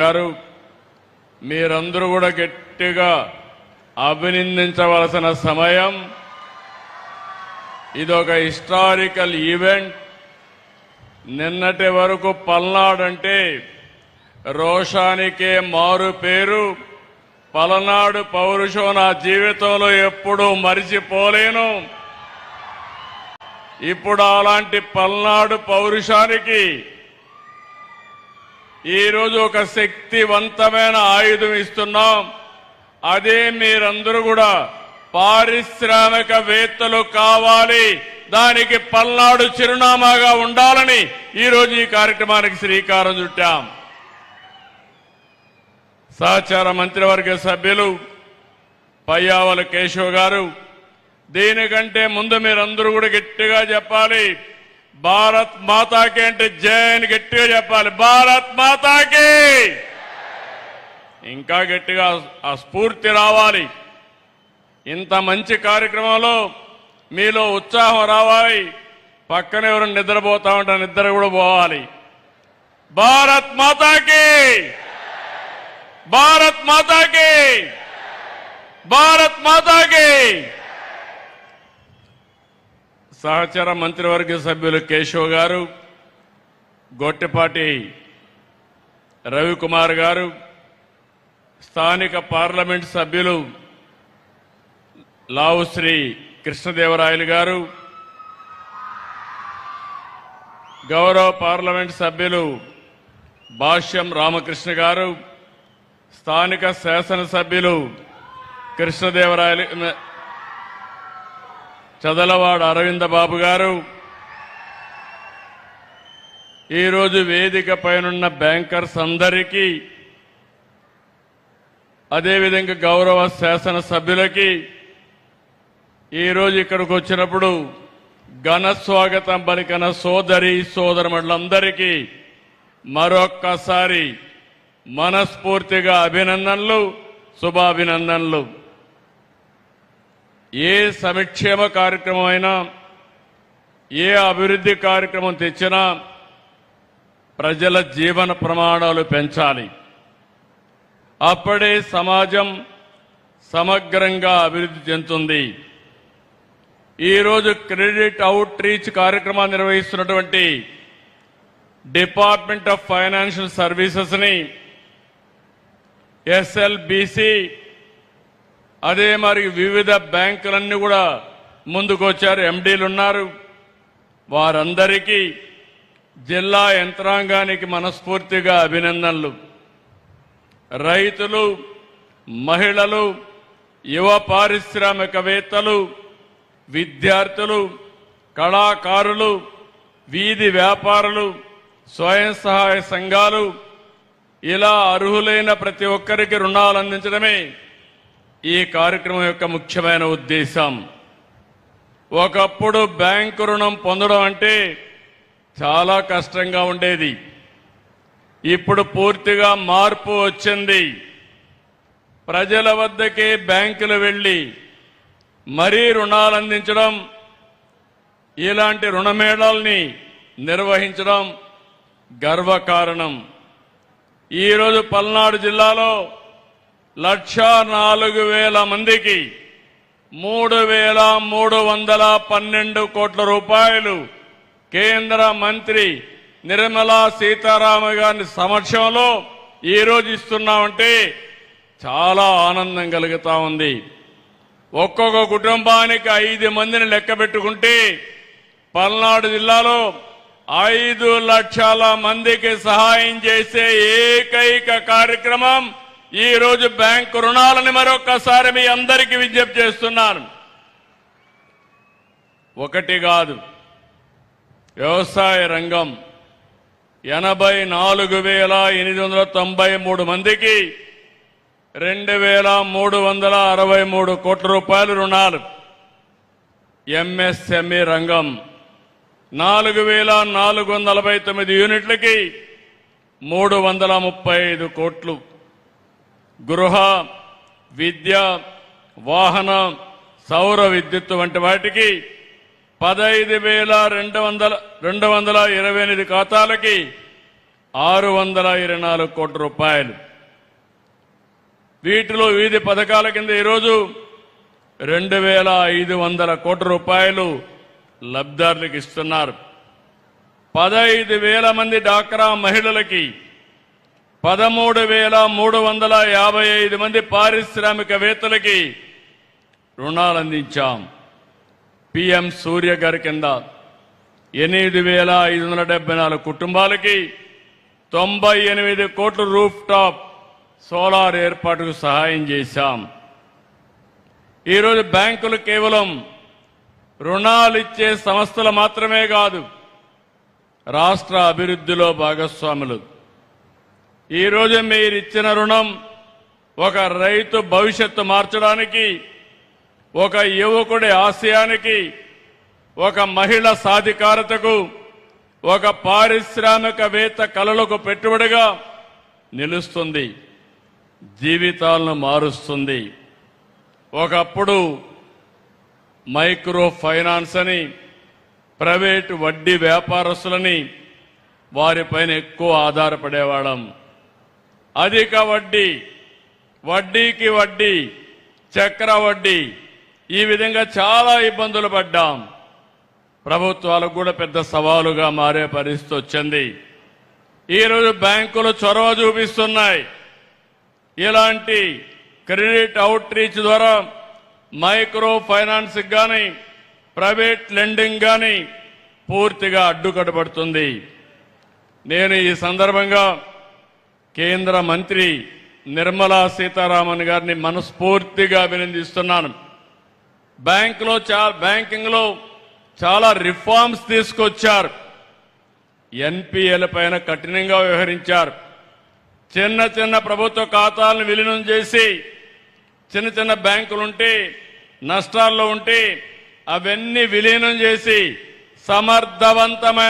గారు మీరందరూ కూడా గట్టిగా అభినందించవలసిన సమయం. ఇదొక హిస్టారికల్ ఈవెంట్. నిన్నటి వరకు పల్నాడు అంటే రోషానికే మారు పేరు. పలనాడు పౌరుషం నా జీవితంలో ఎప్పుడూ మరిచిపోలేను. ఇప్పుడు అలాంటి పల్నాడు పౌరుషానికి ఈరోజు ఒక శక్తివంతమైన ఆయుధం ఇస్తున్నాం. అదే మీరందరూ కూడా పారిశ్రామికవేత్తలు కావాలి, దానికి పల్నాడు చిరునామాగా ఉండాలని ఈరోజు ఈ కార్యక్రమానికి శ్రీకారం చుట్టాం. సహచార మంత్రివర్గ సభ్యులు పయ్యావుల కేశవ్ గారు, దీనికంటే ముందు మీరందరూ కూడా గట్టిగా చెప్పాలి, భారత్ మాతాకి అంటే జై అని గట్టిగా చెప్పాలి. భారత్ మాతాకి ఇంకా గట్టిగా ఆ స్ఫూర్తి రావాలి. ఇంత మంచి కార్యక్రమంలో మీలో ఉత్సాహం రావాలి. పక్కన ఎవరు నిద్రపోతా ఉంటే నిద్ర కూడా పోవాలి. భారత్ మాతాకి, భారత్ మాతాకి, భారత్ మాతాకి. సహచర మంత్రివర్గ సభ్యులు కేశవ్ గారు, గొట్టిపాటి రవికుమార్ గారు, స్థానిక పార్లమెంట్ సభ్యులు లావుశ్రీ కృష్ణదేవరాయలు గారు, గౌరవ పార్లమెంట్ సభ్యులు భాష్యం రామకృష్ణ గారు, స్థానిక శాసనసభ్యులు కృష్ణదేవరాయలు చదలవాడ అరవింద బాబు గారు, ఈరోజు వేదిక పైనున్న బ్యాంకర్స్ అందరికీ, అదేవిధంగా గౌరవ శాసనసభ్యులకి, ఈరోజు ఇక్కడికి వచ్చినప్పుడు ఘన స్వాగతం పలికిన సోదరి సోదరులందరికీ మరొక్కసారి మనస్ఫూర్తిగా అభినందనలు, శుభాభినందనలు. ఏ సంక్షేమ కార్యక్రమం అయినా, ఏ అభివృద్ధి కార్యక్రమం తెచ్చినా ప్రజల జీవన ప్రమాణాలు పెంచాలి. అప్పుడే సమాజం సమగ్రంగా అభివృద్ధి చెందుతుంది. ఈరోజు క్రెడిట్ అవుట్ రీచ్ కార్యక్రమాన్ని నిర్వహిస్తున్నటువంటి డిపార్ట్మెంట్ ఆఫ్ ఫైనాన్షియల్ సర్వీసెస్ ని, ఎస్ఎల్బిసి, అదే మరి వివిధ బ్యాంకులన్నీ కూడా ముందుకొచ్చారు. ఎండీలు ఉన్నారు. వారందరికీ, జిల్లా యంత్రాంగానికి మనస్ఫూర్తిగా అభినందనలు. రైతులు, మహిళలు, యువ పారిశ్రామికవేత్తలు, విద్యార్థులు, కళాకారులు, వీధి వ్యాపారులు, స్వయం సహాయ సంఘాలు, ఇలా అర్హులైన ప్రతి ఒక్కరికి రుణాలు అందించడమే ఈ కార్యక్రమం యొక్క ముఖ్యమైన ఉద్దేశం. ఒకప్పుడు బ్యాంకు రుణం పొందడం అంటే చాలా కష్టంగా ఉండేది. ఇప్పుడు పూర్తిగా మార్పు వచ్చింది. ప్రజల వద్దకే బ్యాంకులు వెళ్లి మరీ రుణాలు అందించడం, ఇలాంటి రుణమేళాల్ని నిర్వహించడం గర్వకారణం. ఈరోజు పల్నాడు జిల్లాలో 1,04,000 మందికి 3,312 కోట్ల రూపాయలు కేంద్ర మంత్రి నిర్మలా సీతారామన్ గారి సమక్షంలో ఈరోజు ఇస్తున్నామంటే చాలా ఆనందం కలుగుతా ఉంది. ఒక్కొక్క కుటుంబానికి 5 మందిని లెక్క పెట్టుకుంటే పల్నాడు జిల్లాలో 5 లక్షల మందికి సహాయం చేసే ఏకైక కార్యక్రమం ఈ రోజు బ్యాంకు రుణాలని మరొక్కసారి మీ అందరికీ విజ్ఞప్తి చేస్తున్నాను. ఒకటి కాదు, వ్యవసాయ రంగం 84,893 మందికి 2,363 కోట్ల రూపాయలు రుణాలు. ఎంఎస్ఎంఈ రంగం 4,449 యూనిట్లకి 335 కోట్లు. గృహ, విద్య, వాహన, సౌర విద్యుత్ వంటి వాటికి 15,228 ఖాతాలకి 624 కోట్ల రూపాయలు. వీటిలో వివిధ పథకాల కింద ఈరోజు 2500 కోట్ల రూపాయలు లబ్ధిదారులకు ఇస్తున్నారు. 15,000 మంది డాక్రా మహిళలకి, 13,355 మంది పారిశ్రామికవేత్తలకి రుణాలు అందించాం. పిఎం సూర్య గారి కింద 8,574 కుటుంబాలకి 98 కోట్ల రూఫ్ టాప్ సోలార్ ఏర్పాటుకు సహాయం చేశాం. ఈరోజు బ్యాంకులు కేవలం రుణాలిచ్చే సంస్థలు మాత్రమే కాదు, రాష్ట్ర అభివృద్ధిలో భాగస్వాములు. ఈరోజు మీరిచ్చిన రుణం ఒక రైతు భవిష్యత్తు మార్చడానికి, ఒక యువకుడి ఆశయానికి, ఒక మహిళ సాధికారతకు, ఒక పారిశ్రామికవేత్త కలలకు పెట్టుబడిగా నిలుస్తుంది, జీవితాలను మారుస్తుంది. ఒకప్పుడు మైక్రో ఫైనాన్స్ అని ప్రైవేటు వడ్డీ వ్యాపారస్తులని వారిపైన ఎక్కువ ఆధారపడేవాళ్ళం. అధిక వడ్డీ, వడ్డీకి వడ్డీ, చక్ర వడ్డీ, ఈ విధంగా చాలా ఇబ్బందులు పడ్డాం. ప్రభుత్వాలకు కూడా పెద్ద సవాలుగా మారే పరిస్థితి వచ్చింది. ఈరోజు బ్యాంకులు చొరవ చూపిస్తున్నాయి. ఇలాంటి క్రెడిట్ అవుట్ రీచ్ ద్వారా మైక్రో ఫైనాన్స్ కానీ ప్రైవేట్ లెండింగ్ కానీ పూర్తిగా అడ్డుకట్టబడుతుంది. నేను ఈ సందర్భంగా కేంద్ర మంత్రి నిర్మలా సీతారామన్ గారిని మనస్ఫూర్తిగా అభినందిస్తున్నాను. బ్యాంకింగ్లో చాలా రిఫార్మ్స్ తీసుకొచ్చారు. ఎన్పిఎల పైన కఠినంగా వ్యవహరించారు. చిన్న చిన్న ప్రభుత్వ ఖాతాలను విలీనం చేసి చిన్న చిన్న బ్యాంకులుంటే నష్టాల్లో ఉంటే అవన్నీ విలీనం చేసి సమర్థవంతమైన